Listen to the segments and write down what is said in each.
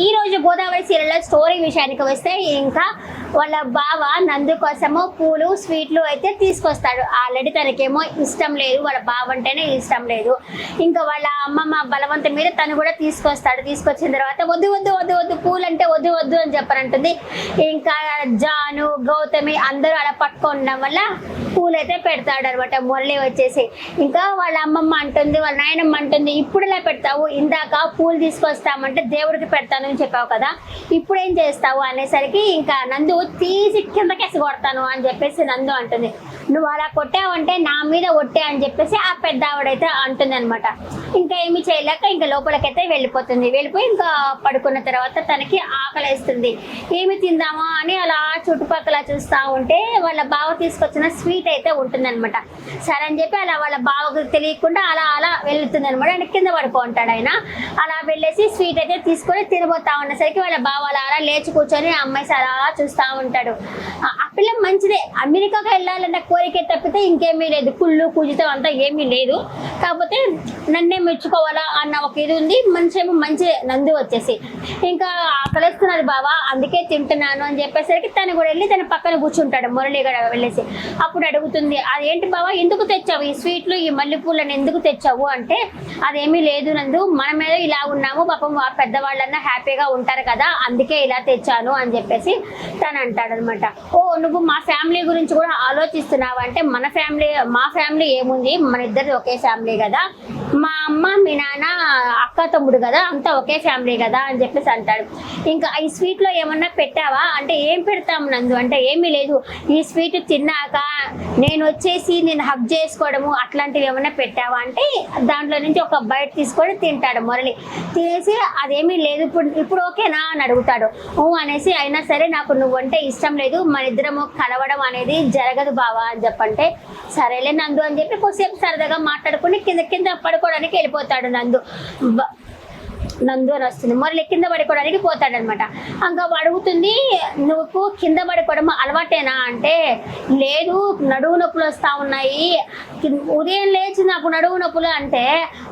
ఈ రోజు గోదావరి సీరియల్లో స్టోరీ విషయానికి వస్తే ఇంకా వాళ్ళ బావ నందు కోసము పూలు స్వీట్లు అయితే తీసుకొస్తాడు. ఆల్రెడీ తనకేమో ఇష్టం లేదు, వాళ్ళ బావ అంటేనే ఇష్టం లేదు. ఇంకా వాళ్ళ అమ్మమ్మ బలవంతం మీద తను కూడా తీసుకొస్తాడు. తీసుకొచ్చిన తర్వాత వద్దు వద్దు వద్దు వద్దు పూలు అంటే వద్దు వద్దు అని చెప్పనంటుంది. ఇంకా జాను గౌతమి అందరూ అలా పట్టుకోవడం వల్ల పూలు అయితే పెడతాడు అనమాట. మురళి వచ్చేసి ఇంకా వాళ్ళ అమ్మమ్మ అంటుంది, వాళ్ళ నాయనమ్మ అంటుంది, ఇప్పుడు ఇలా పెడతావు, ఇందాక పూలు తీసుకొస్తామంటే దేవుడికి పెడతానని చెప్పావు కదా, ఇప్పుడు ఏం చేస్తావు అనేసరికి ఇంకా నందు తీసి కిందకేసి కొడతాను అని చెప్పేసి నందు అంటుంది. నువ్వు అలా కొట్టావంటే నా మీద ఒట్టే అని చెప్పేసి ఆ పెద్ద ఆవిడైతే అంటుంది అనమాట. ఇంకా ఏమి చేయలేక ఇంకా లోపలికైతే వెళ్ళిపోతుంది. వెళ్ళిపోయి ఇంకా పడుకున్న తర్వాత తనకి ఆకలేస్తుంది. ఏమి తిందామా అని అలా చుట్టుపక్కల చూస్తూ ఉంటే వాళ్ళ బావ తీసుకొచ్చిన స్వీట్ అయితే ఉంటుందన్నమాట. సరే అని చెప్పి అలా వాళ్ళ బావకు తెలియకుండా అలా అలా వెళ్తుంది అనమాట. అంటే కింద పడుకుంటాడు ఆయన. అలా వెళ్ళేసి స్వీట్ అయితే తీసుకొని తినబోతా ఉన్నసరికి వాళ్ళ బావ అలా లేచి కూర్చొని అమ్మాయి అలా చూస్తూ ఉంటాడు. ఆ పిల్ల మంచిదే, అమెరికాకి వెళ్ళాలన్న కోరిక తప్పితే ఇంకేమీ లేదు, కుళ్ళు కూజితం అంతా ఏమీ లేదు. కాకపోతే నన్నే మెచ్చుకోవాలా అన్న ఒక ఇది ఉంది. మంచేమో మంచి నందు వచ్చేసి ఇంకా ఆకలిస్తున్నది బావా అందుకే తింటున్నాను అని చెప్పేసరికి తను కూడా వెళ్ళి తన పక్కన కూర్చుంటాడు. మురళి కూడా వెళ్ళేసి అప్పుడు అడుగుతుంది, అదేంటి బావా ఎందుకు తెచ్చావు ఈ స్వీట్లు ఈ మల్లెపూలను ఎందుకు తెచ్చావు అంటే, అదేమీ లేదు నందు, మన మీద ఇలా ఉన్నాము, పాపం పెద్దవాళ్ళన్నా హ్యాపీగా ఉంటారు కదా అందుకే ఇలా తెచ్చాను అని చెప్పేసి తను అంటాడు అనమాట. ఓ నువ్వు మా ఫ్యామిలీ గురించి కూడా ఆలోచిస్తున్నావు అంటే, మా ఫ్యామిలీ ఏముంది, మన ఇద్దరిది ఒకే ఫ్యామిలీ కదా, మా అమ్మ మీ నాన్న అక్క తమ్ముడు కదా, అంతా ఒకే ఫ్యామిలీ కదా అని చెప్పేసి అంటాడు. ఇంకా ఈ స్వీట్లో ఏమన్నా పెట్టావా అంటే, ఏం పెడతాము నందు అంటే, ఏమీ లేదు, ఈ స్వీట్ తిన్నాక నేను వచ్చేసి నేను హగ్ చేసుకోవడము అట్లాంటివి ఏమన్నా పెట్టావా అంటే, దాంట్లో నుంచి ఒక బయట తీసుకొని తింటాడు మురళి. తినేసి అదేమీ లేదు ఇప్పుడు ఓకేనా అని అడుగుతాడు. అనేసి అయినా సరే నాకు నువ్వంటే ఇష్టం లేదు, మన ఇద్దరము కలవడం అనేది జరగదు బావా అని చెప్పంటే, సరేలే నందు అని చెప్పి కొద్దిసేపు సరదాగా మాట్లాడుకుని కింద కింద పడుకోవడానికి వెళ్ళిపోతాడు నందు అని వస్తుంది. మురళి కింద పడుకోవడానికి పోతాడనమాట. ఇంకా అడుగుతుంది, నువ్వు కింద పడుకోవడం అలవాటేనా అంటే, లేదు నడువు నొప్పులు వస్తూ ఉన్నాయి, ఉదయం లేచి నాకు నడువు నొప్పులు అంటే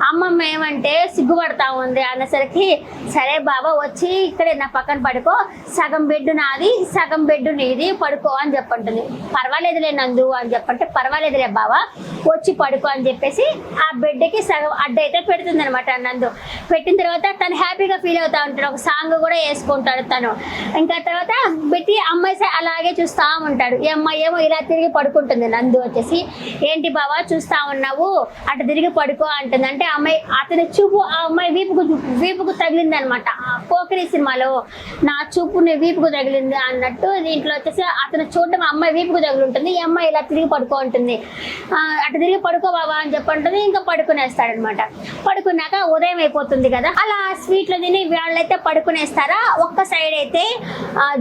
అమ్మమ్మ ఏమంటే సిగ్గుపడతా ఉంది అనేసరికి, సరే బాబా వచ్చి ఇక్కడే నా పక్కన పడుకో, సగం బెడ్ నాది సగం బెడ్ నీది పడుకో అని చెప్పంటుంది. పర్వాలేదులే నందు అని చెప్పంటే, పర్వాలేదులే బాబా వచ్చి పడుకో అని చెప్పేసి ఆ బెడ్కి సగం అడ్డ అయితే పెడుతుంది అనమాట నందు. పెట్టిన తర్వాత తను హ్యాపీగా ఫీల్ అవుతా ఉంటాడు. ఒక సాంగ్ కూడా వేసుకుంటాడు తను. ఇంకా తర్వాత పెట్టి అమ్మాయి అలాగే చూస్తూ ఉంటాడు. ఈ అమ్మాయి ఏమో ఇలా తిరిగి పడుకుంటుంది. నందు వచ్చేసి, ఏంటి బావా చూస్తూ ఉన్నావు, అటు తిరిగి పడుకో అంటుంది. అంటే అమ్మాయి అతని చూపు ఆ అమ్మాయి వీపుకు తగిలింది అనమాట. పోకిరి సినిమాలో నా చూపు నీ వీపుకు తగిలింది అన్నట్టు దీంట్లో వచ్చేసి అతను చూడటం అమ్మాయి వీపుకు తగిలి ఉంటుంది. ఈ అమ్మాయి ఇలా తిరిగి పడుకో ఉంటుంది. అటు తిరిగి పడుకో బావా అని చెప్పంటుంది. ఇంకా పడుకునేస్తాడనమాట. పడుకున్నాక ఉదయం అయిపోతుంది కదా, అలా స్వీట్లు తిని వాళ్ళైతే పడుకునేస్తారా. ఒక్క సైడ్ అయితే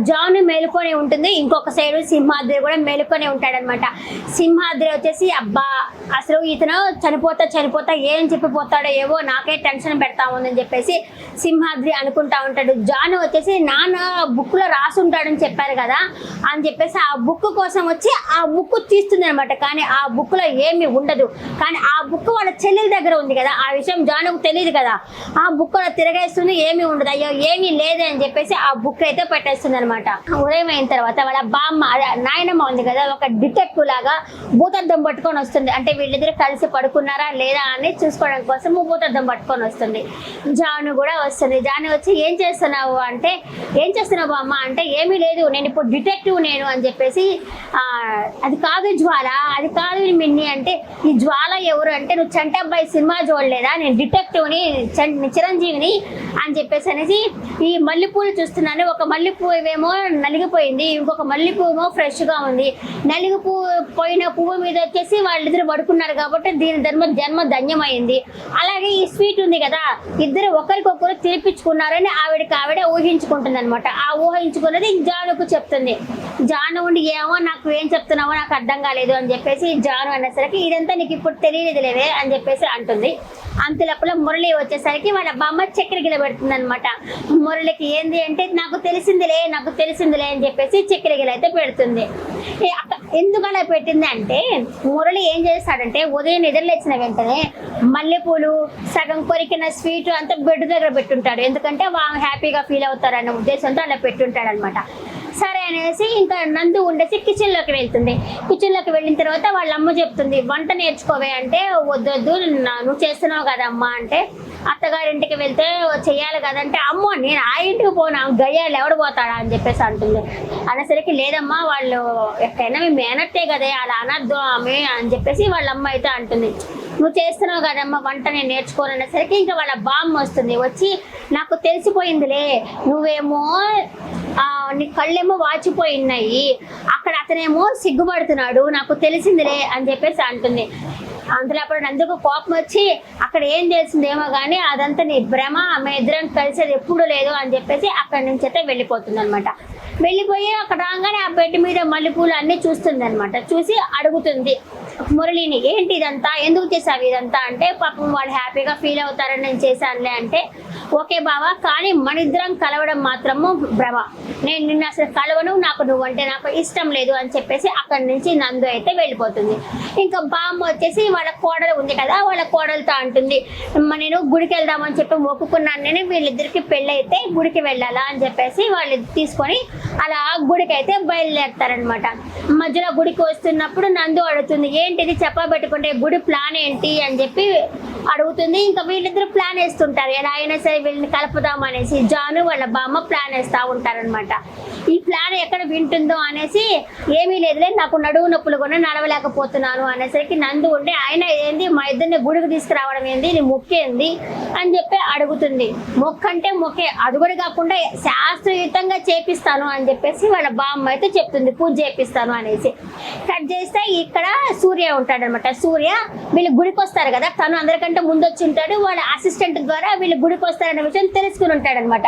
జాను మేలుకొని ఉంటుంది, ఇంకొక సైడ్ సింహాద్రి కూడా మేలుకొని ఉంటాడనమాట. సింహాద్రి వచ్చేసి అబ్బా అసలు ఇతను చనిపోతా ఏం చెప్పిపోతాడో ఏవో నాకే టెన్షన్ పెడతా ఉందని చెప్పేసి సింహాద్రి అనుకుంటా ఉంటాడు. జాను వచ్చేసి నాన్న బుక్లో రాసి ఉంటాడని చెప్పారు కదా అని చెప్పేసి ఆ బుక్ కోసం వచ్చి ఆ బుక్ తీస్తుంది అనమాట. కానీ ఆ బుక్లో ఏమీ ఉండదు. కానీ ఆ బుక్ వాళ్ళ చెల్లెల దగ్గర ఉంది కదా, ఆ విషయం జానుకు తెలియదు కదా. ఆ బుక్ తిరగేస్తుంది, ఏమీ ఉండదు, అయ్యో ఏమీ లేదే అని చెప్పేసి ఆ బుక్ అయితే పెట్టేస్తుంది అనమాట. ఉదయం అయిన తర్వాత వాళ్ళ బామ్మ నాయనమ్మ ఉంది కదా, ఒక డిటెక్టివ్ లాగా భూతద్దం పట్టుకొని వస్తుంది. అంటే వీళ్ళిద్దరు కలిసి పడుకున్నారా లేదా అని చూసుకోవడం కోసం భూతద్దం పట్టుకొని వస్తుంది. జాను కూడా వస్తుంది. జాను వచ్చి ఏం చేస్తున్నావు అంటే, ఏం చేస్తున్నావు బామ్మ అంటే, ఏమీ లేదు నేను ఇప్పుడు డిటెక్టివ్ నేను అని చెప్పేసి, అది కాదు జ్వాల, అది కాదు మిన్ని అంటే, ఈ జ్వాల ఎవరు అంటే, నువ్వు చంటి అబ్బాయి సినిమా చూడలేదా, నేను డిటెక్టివ్ని చిరంజీవిని అని చెప్పేసి అనేసి, ఈ మల్లెపూలు చూస్తున్నాను, ఒక మల్లెపూ ఏమో నలిగిపోయింది, ఇంకొక మల్లెపూ ఏమో ఫ్రెష్గా ఉంది, పోయిన పువ్వు మీద వచ్చేసి వాళ్ళిద్దరు పడుకున్నారు కాబట్టి దీని జన్మ ధన్యమైంది. అలాగే ఈ స్వీట్ ఉంది కదా, ఇద్దరు ఒకరికొకరు తినిపించుకున్నారని ఆవిడ ఊహించుకుంటుంది అనమాట. ఆ ఊహించుకున్నది జానుకు చెప్తుంది. జాను ఉండి ఏమో నాకు ఏం చెప్తున్నావో నాకు అర్థం కాలేదు అని చెప్పేసి జాను అనేసరికి ఇదంతా నీకు ఇప్పుడు తెలియదు లేవే అని చెప్పేసి అంటుంది. అంతలోపల మురళి వచ్చేసరికి వాళ్ళ బామ్మ చక్కెర గిల పెడుతుంది అనమాట. మురళికి ఏంది అంటే నాకు తెలిసిందిలే అని చెప్పేసి చక్కెర గిల అయితే పెడుతుంది. ఎందుకు అలా పెట్టింది అంటే మురళి ఏం చేస్తాడంటే ఉదయం నిద్రలేచిన వెంటనే మల్లెపూలు సగం కొరికిన స్వీట్ అంతా బెడ్ దగ్గర పెట్టుంటాడు. ఎందుకంటే వాళ్ళు హ్యాపీగా ఫీల్ అవుతారన్న ఉద్దేశంతో అలా పెట్టుంటాడు అనమాట. సరే అనేసి ఇంకా నందు ఉండేసి కిచెన్లోకి వెళ్తుంది. కిచెన్లోకి వెళ్ళిన తర్వాత వాళ్ళ అమ్మ చెప్తుంది వంట నేర్చుకోవే అంటే వద్దొద్దు నువ్వు చేస్తున్నావు కదమ్మా అంటే అత్తగారింటికి వెళ్తే చెయ్యాలి కదంటే అమ్మో నేను ఆ ఇంటికి పోనా గయ్యాలు ఎవడు పోతాడా అని చెప్పేసి అంటుంది. అనేసరికి లేదమ్మా వాళ్ళు ఎక్కడైనా మీ మేనత్తే కదే అలా అనద్దు ఆమె అని చెప్పేసి వాళ్ళ అమ్మ అయితే అంటుంది. నువ్వు చేస్తున్నావు కదమ్మా వంట నేను నేర్చుకోను అనేసరికి ఇంకా వాళ్ళ బామ్మ వస్తుంది. వచ్చి నాకు తెలిసిపోయిందిలే నువ్వేమో నీ కళ్ళేమో వాచిపోయినాయి అక్కడ అతనేమో సిగ్గుపడుతున్నాడు నాకు తెలిసిందిలే అని చెప్పేసి అంటుంది. అందులో అప్పుడు నందుకు కోపం వచ్చి అక్కడ ఏం తెలిసిందేమో కానీ అదంతా నీ భ్రమ ఆమె ఇద్దరం కలిసేది ఎప్పుడు లేదు అని చెప్పేసి అక్కడి నుంచి అయితే వెళ్ళిపోతుంది అనమాట. వెళ్ళిపోయి అక్కడ రాగానే ఆ బెడ్ మీద మల్లెపూలు అన్నీ చూస్తుంది అనమాట. చూసి అడుగుతుంది మురళిని ఏంటి ఇదంతా ఎందుకు చేసావు ఇదంతా అంటే పాపం వాళ్ళు హ్యాపీగా ఫీల్ అవుతారని నేను చేశానులే అంటే ఓకే బావా కానీ మన ఇద్దరం కలవడం మాత్రము భ్రమ నేను నిన్న అసలు కలవను నాకు నువ్వంటే నాకు ఇష్టం లేదు అని చెప్పేసి అక్కడి నుంచి నందు అయితే వెళ్ళిపోతుంది. ఇంకా బామ్మ వచ్చేసి వాళ్ళ కోడలు ఉంది కదా వాళ్ళ కోడలతో అంటుంది నేను గుడికి వెళ్దామని చెప్పి మొక్కుకున్నాను నేను వీళ్ళిద్దరికి పెళ్ళి అయితే గుడికి వెళ్ళాలా అని చెప్పేసి వాళ్ళు తీసుకొని అలా గుడికి అయితే బయలుదేరుతారనమాట. మధ్యలో గుడికి వస్తున్నప్పుడు నందు అడుగుతుంది ఏంటిది చెప్పబెట్టుకుంటే గుడి ప్లాన్ ఏంటి అని చెప్పి అడుగుతుంది. ఇంకా వీళ్ళిద్దరు ప్లాన్ వేస్తుంటారు ఎలా అయినా సరే వీళ్ళని కలుపుదాం అనేసి జాను వాళ్ళ బామ్మ ప్లాన్ వేస్తూ ఉంటారనమాట. ఈ ప్లాన్ ఎక్కడ వింటుందో అనేసి ఏమీ లేదులే నాకు నడువు నొప్పులు కూడా నడవలేకపోతున్నాను అనేసరికి నందు ఉంటే ఆయన ఏంది మా ఇద్దరిని గుడికి తీసుకురావడం ఏంది నీ మొక్కేంది అని చెప్పి అడుగుతుంది. మొక్కంటే మొక్కే అది కూడా కాకుండా శాస్త్రయుతంగా చేపిస్తాను అని చెప్పేసి వాళ్ళ బామ్మ అయితే చెప్తుంది పూజ చేపిస్తాను అనేసి. కట్ చేస్తే ఇక్కడ సూర్య ఉంటాడనమాట. సూర్య వీళ్ళు గుడికి వస్తారు కదా తను అందరికంటే ముందు వచ్చి ఉంటాడు. వాళ్ళ అసిస్టెంట్ ద్వారా వీళ్ళు గుడికి వస్తారనే విషయం తెలుసుకుని ఉంటాడనమాట.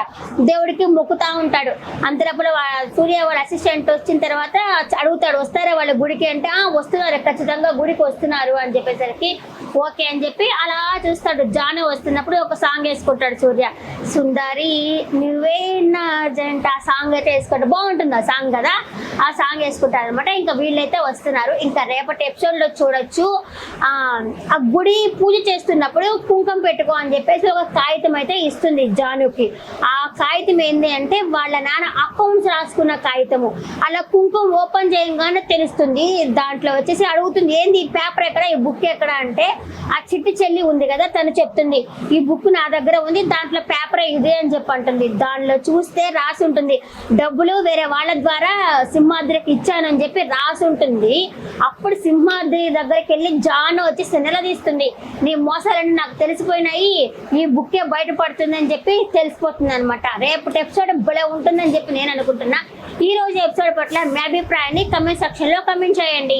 దేవుడికి మొక్కుతా ఉంటాడు. అంతలోపల సూర్య వాళ్ళ అసిస్టెంట్ వచ్చిన తర్వాత అడుగుతాడు వస్తారా వాళ్ళ గుడికి అంటే వస్తున్నారు ఖచ్చితంగా గుడికి వస్తున్నారు అని చెప్పేసరికి ఓకే అని చెప్పి అలా చూస్తాడు. జాను వస్తున్నప్పుడు ఒక సాంగ్ వేసుకుంటాడు సూర్య సుందరి నువ్వే నా జంట ఆ సాంగ్ అయితే వేసుకుంటాడు. బాగుంటుంది ఆ సాంగ్ కదా ఆ సాంగ్ వేసుకుంటారు అనమాట. ఇంకా వీళ్ళైతే వస్తున్నారు. ఇంకా రేపటి ఎపిసోడ్లో చూడొచ్చు ఆ గుడి పూజ చేస్తున్నప్పుడు కుంకుమ పెట్టుకో అని చెప్పేసి ఒక కాగితం అయితే ఇస్తుంది జానుకి. ఆ కాగితం ఏంటి అంటే వాళ్ళ నాన్న అకౌంట్స్ రాసుకున్న కాగితము. అలా కుంకుమ ఓపెన్ చేయగానే తెలుస్తుంది. దాంట్లో వచ్చేసి అడుగుతుంది ఏంది ఈ పేపర్ ఎక్కడ ఈ బుక్ ఎక్కడ అంటే ఆ చిట్టి చెల్లి ఉంది కదా తను చెప్తుంది ఈ బుక్ నా దగ్గర ఉంది దాంట్లో పేపర్ ఇదే అని చెప్పి అంటుంది. దానిలో చూస్తే రాసి ఉంటుంది డబ్బులు వేరే వాళ్ళ ద్వారా సింహాద్రికి ఇచ్చానని చెప్పి రాసి ఉంటుంది. అప్పుడు సింహాద్రి దగ్గరికి వెళ్ళి జాను వచ్చి నిలదీస్తుంది నీ మోసాలన్నీ నాకు తెలిసిపోయినాయి ఈ బుక్కే బయటపడుతుంది అని చెప్పి తెలిసిపోతుంది అనమాట. రేపటి ఎపిసోడ్ భలే ఉంటుందని చెప్పి నేను అనుకుంటున్నా. ఈ రోజు ఎపిసోడ్ పట్ల మీ అభిప్రాయాన్ని కమెంట్ సెక్షన్ లో కమెంట్ చేయండి.